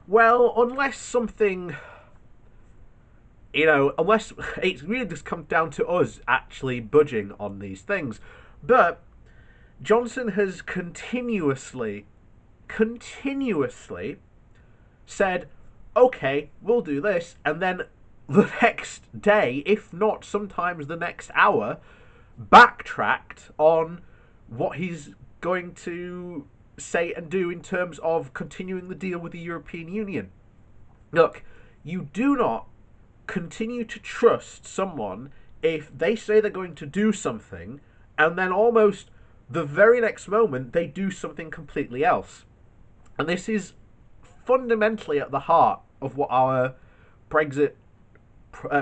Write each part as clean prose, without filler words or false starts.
Well, unless something, unless it really just comes down to us actually budging on these things. But Johnson has continuously said, okay, we'll do this, and then the next day, if not sometimes the next hour, backtracked on what he's going to say and do in terms of continuing the deal with the European Union. Look, you do not continue to trust someone if they say they're going to do something and then almost the very next moment they do something completely else. And this is fundamentally at the heart of what our Brexit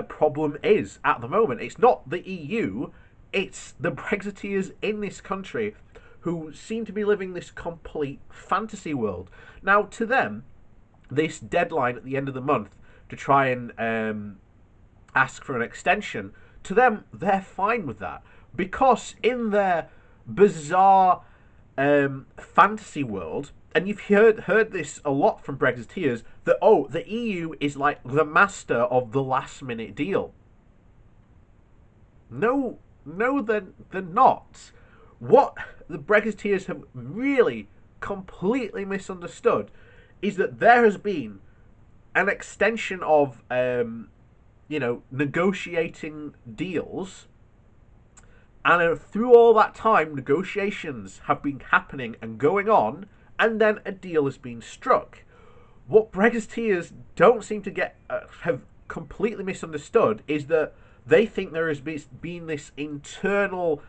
problem is at the moment. It's not the EU, it's the Brexiteers in this country who seem to be living this complete fantasy world. Now, to them, this deadline at the end of the month to try and ask for an extension, to them, they're fine with that. Because in their bizarre fantasy world, and you've heard this a lot from Brexiteers, that, oh, the EU is like the master of the last minute deal. No, no, they're not. What the Brexiteers have really completely misunderstood is that there has been an extension of, negotiating deals, and through all that time, negotiations have been happening and going on, and then a deal has been struck. What Brexiteers don't seem to have completely misunderstood is that they think there has been this internal,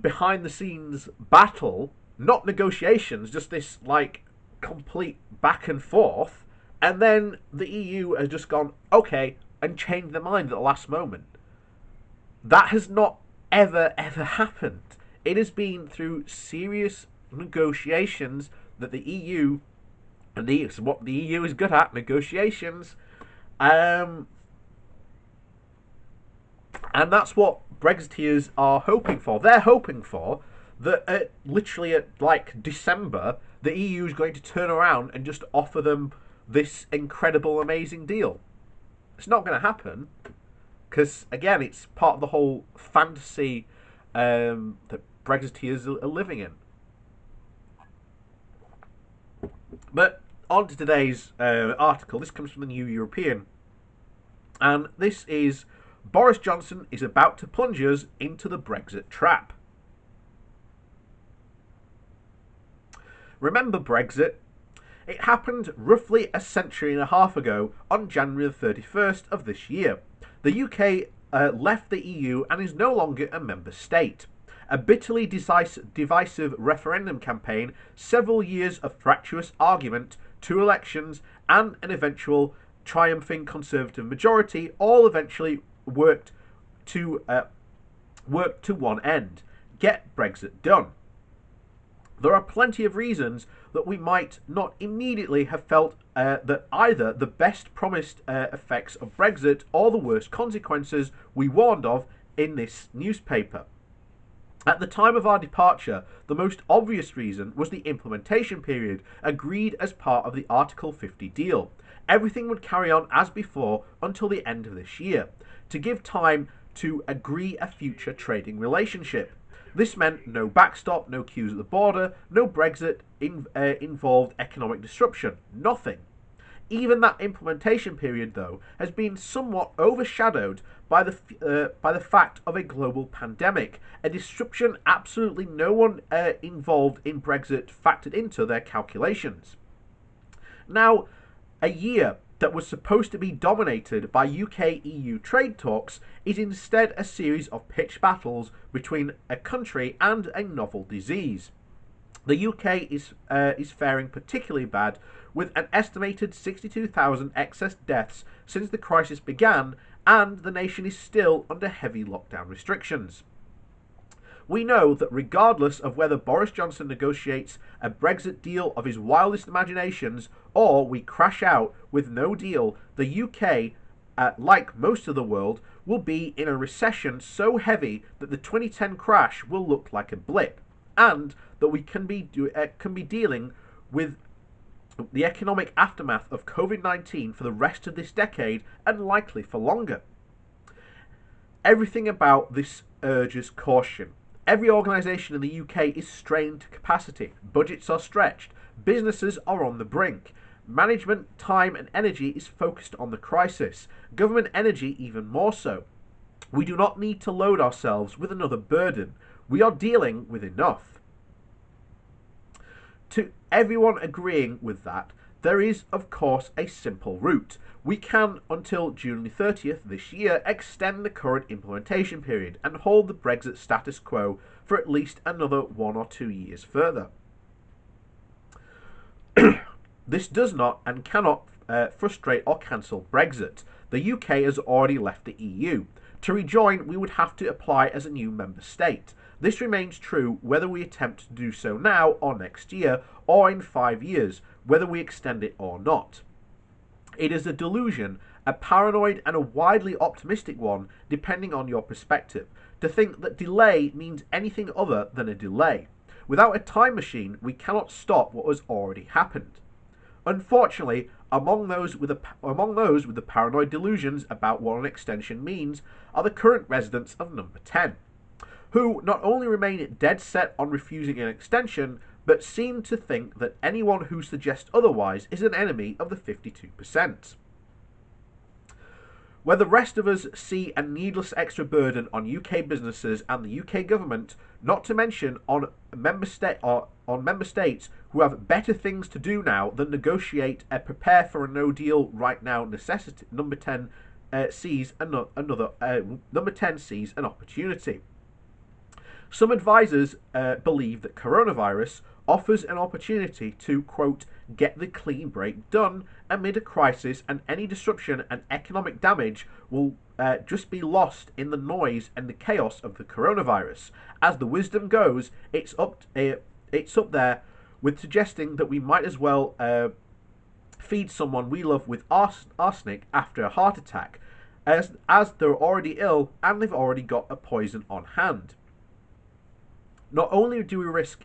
behind the scenes battle, not negotiations, just this like complete back and forth, and then the EU has just gone okay and changed their mind at the last moment. That has not ever happened. It has been through serious negotiations that the EU, and it's what the EU is good at, negotiations, um, and that's what Brexiteers are hoping for. They're hoping for that literally at like December, the EU is going to turn around and just offer them this incredible, amazing deal. It's not going to happen because, again, it's part of the whole fantasy that Brexiteers are living in. But on to today's article. This comes from the New European, and this is Boris Johnson is about to plunge us into the Brexit trap. Remember Brexit? It happened roughly a century and a half ago on January the 31st of this year. The UK left the EU and is no longer a member state. A bitterly divisive referendum campaign, several years of fractious argument, 2 elections, and an eventual triumphing Conservative majority all eventually worked to one end: get Brexit done. There are plenty of reasons that we might not immediately have felt that either the best promised effects of Brexit or the worst consequences we warned of in this newspaper. At the time of our departure, the most obvious reason was the implementation period, agreed as part of the Article 50 deal. Everything would carry on as before until the end of this year, to give time to agree a future trading relationship. This meant no backstop, no queues at the border, no Brexit involved economic disruption, nothing. Even that implementation period, though, has been somewhat overshadowed by the fact of a global pandemic, a disruption absolutely no one involved in Brexit factored into their calculations. Now, a year that was supposed to be dominated by UK-EU trade talks is instead a series of pitched battles between a country and a novel disease. The UK is faring particularly bad, with an estimated 62,000 excess deaths since the crisis began, and the nation is still under heavy lockdown restrictions. We know that regardless of whether Boris Johnson negotiates a Brexit deal of his wildest imaginations or we crash out with no deal, the UK, like most of the world, will be in a recession so heavy that the 2010 crash will look like a blip, and that we can be dealing with the economic aftermath of COVID-19 for the rest of this decade and likely for longer. Everything about this urges caution. Every organisation in the UK is strained to capacity, budgets are stretched, businesses are on the brink. Management time and energy is focused on the crisis, government energy even more so. We do not need to load ourselves with another burden. We are dealing with enough. To everyone agreeing with that, there is, of course, a simple route. We can, until June 30th this year, extend the current implementation period and hold the Brexit status quo for at least another 1 or 2 years further. This does not and cannot frustrate or cancel Brexit. The UK has already left the EU. To rejoin, we would have to apply as a new member state. This remains true whether we attempt to do so now or next year, or in 5 years, whether we extend it or not. It is a delusion, a paranoid and a widely optimistic one, depending on your perspective, to think that delay means anything other than a delay. Without a time machine, we cannot stop what has already happened. Unfortunately, among those with the paranoid delusions about what an extension means are the current residents of number 10, who not only remain dead set on refusing an extension, but seem to think that anyone who suggests otherwise is an enemy of the 52%. Where the rest of us see a needless extra burden on UK businesses and the UK government, not to mention on member states who have better things to do now than negotiate and prepare for a no deal right now necessity, number 10 sees an opportunity. Some advisors believe that coronavirus offers an opportunity to, quote, get the clean break done amid a crisis, and any disruption and economic damage will just be lost in the noise and the chaos of the coronavirus. As the wisdom goes, it's up there with suggesting that we might as well feed someone we love with arsenic after a heart attack, as they're already ill and they've already got a poison on hand. Not only do we risk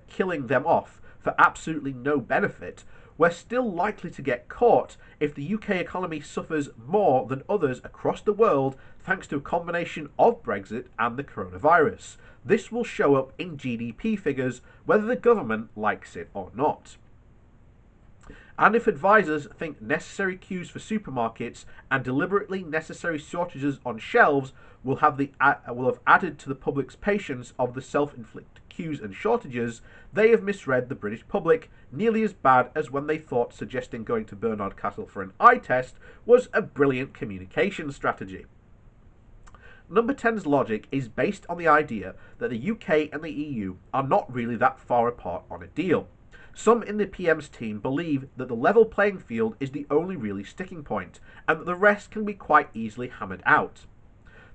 killing them off for absolutely no benefit, we're still likely to get caught if the UK economy suffers more than others across the world thanks to a combination of Brexit and the coronavirus. This will show up in GDP figures whether the government likes it or not. And if advisors think necessary queues for supermarkets and deliberately necessary shortages on shelves will have added to the public's patience of the self-inflicted queues and shortages, they have misread the British public nearly as bad as when they thought suggesting going to Bernard Castle for an eye test was a brilliant communication strategy. Number 10's logic is based on the idea that the UK and the EU are not really that far apart on a deal. Some in the PM's team believe that the level playing field is the only really sticking point, and that the rest can be quite easily hammered out.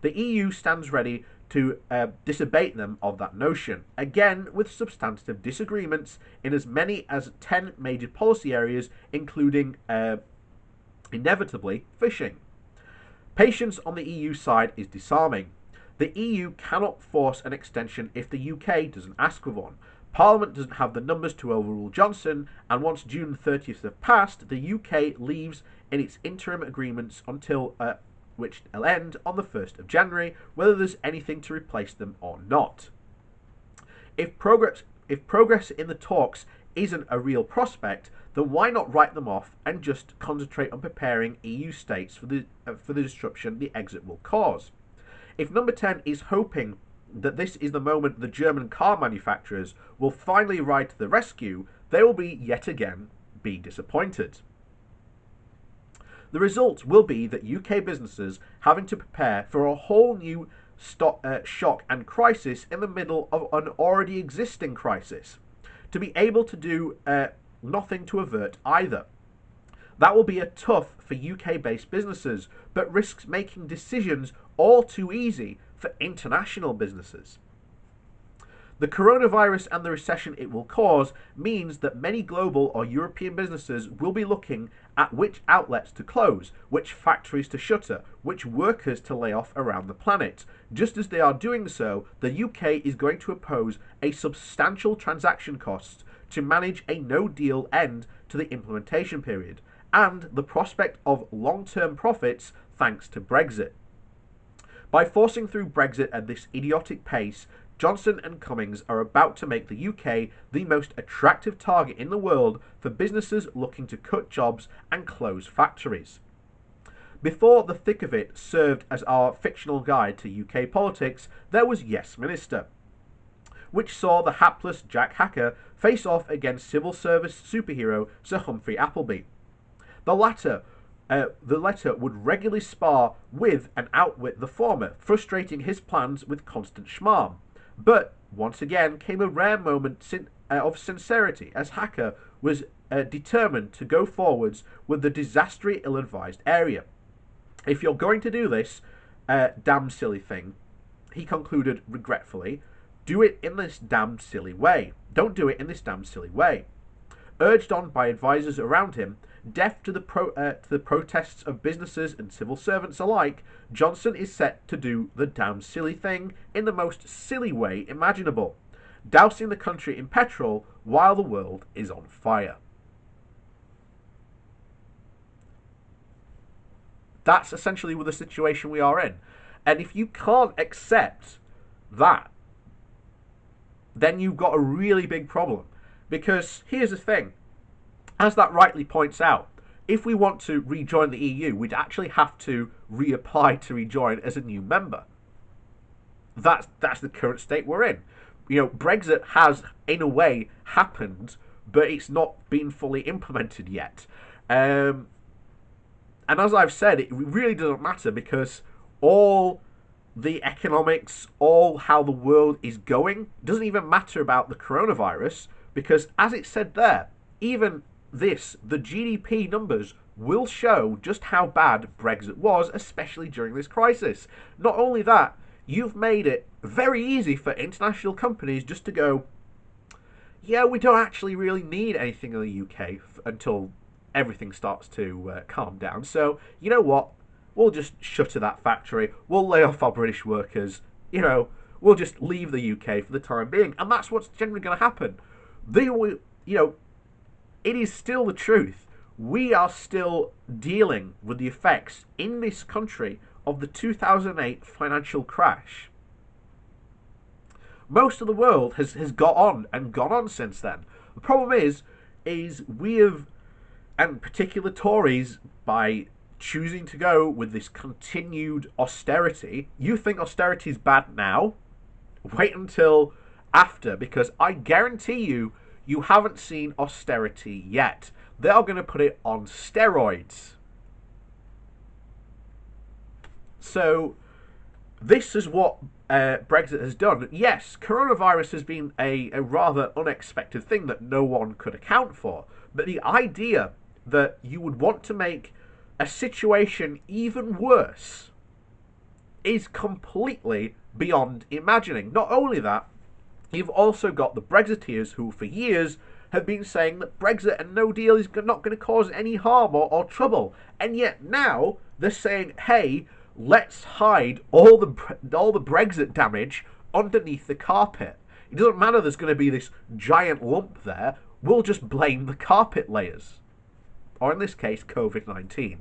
The EU stands ready to disabate them of that notion, again with substantive disagreements in as many as 10 major policy areas, including, inevitably, fishing. Patience on the EU side is disarming. The EU cannot force an extension if the UK doesn't ask for one. Parliament doesn't have the numbers to overrule Johnson, and once June 30th have passed, the UK leaves in its interim agreements until which will end on the 1st of January, whether there's anything to replace them or not. If progress in the talks isn't a real prospect, then why not write them off and just concentrate on preparing EU states for the disruption the exit will cause? If number 10 is hoping that this is the moment the German car manufacturers will finally ride to the rescue, they will yet again be disappointed. The result will be that UK businesses having to prepare for a whole new shock and crisis in the middle of an already existing crisis, to be able to do nothing to avert either. That will be tough for UK-based businesses, but risks making decisions all too easy for international businesses. The coronavirus and the recession it will cause means that many global or European businesses will be looking at which outlets to close, which factories to shutter, which workers to lay off around the planet. Just as they are doing so, the UK is going to impose a substantial transaction cost to manage a no-deal end to the implementation period and the prospect of long-term profits thanks to Brexit. By forcing through Brexit at this idiotic pace, Johnson and Cummings are about to make the UK the most attractive target in the world for businesses looking to cut jobs and close factories. Before the thick of it served as our fictional guide to UK politics, there was Yes Minister, which saw the hapless Jack Hacker face off against civil service superhero Sir Humphrey Appleby. The latter would regularly spar with and outwit the former, frustrating his plans with constant schmarm. But once again came a rare moment of sincerity, as Hacker was determined to go forwards with the disastrously ill-advised area. If you're going to do this damn silly thing, he concluded regretfully, do it in this damn silly way. Don't do it in this damn silly way. Urged on by advisors around him, deaf to the protests of businesses and civil servants alike, Johnson is set to do the damn silly thing in the most silly way imaginable, dousing the country in petrol while the world is on fire. That's essentially the situation we are in. And if you can't accept that, then you've got a really big problem. Because here's the thing, as that rightly points out, if we want to rejoin the EU, we'd actually have to reapply to rejoin as a new member. That's the current state we're in. Brexit has, in a way, happened, but it's not been fully implemented yet. And as I've said, it really doesn't matter, because all the economics, all how the world is going, doesn't even matter about the coronavirus, because as it said there, even the GDP numbers will show just how bad Brexit was, especially during this crisis. Not only that, you've made it very easy for international companies just to go, yeah, we don't actually really need anything in the UK until everything starts to calm down. So, you know what? We'll just shutter that factory. We'll lay off our British workers. We'll just leave the UK for the time being. And that's what's generally going to happen. It is still the truth. We are still dealing with the effects in this country of the 2008 financial crash. Most of the world has got on and gone on since then. The problem is we have, and particular Tories, by choosing to go with this continued austerity. You think austerity is bad now? Wait until after, because I guarantee you haven't seen austerity yet. They are going to put it on steroids. So this is what Brexit has done. Yes, coronavirus has been a rather unexpected thing that no one could account for. But the idea that you would want to make a situation even worse is completely beyond imagining. Not only that, you've also got the Brexiteers who for years have been saying that Brexit and no deal is not going to cause any harm or trouble. And yet now they're saying, hey, let's hide all the Brexit damage underneath the carpet. It doesn't matter there's going to be this giant lump there. We'll just blame the carpet layers. Or in this case, COVID-19.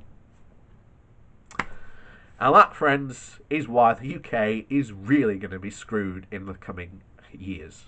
And that, friends, is why the UK is really going to be screwed in the coming years.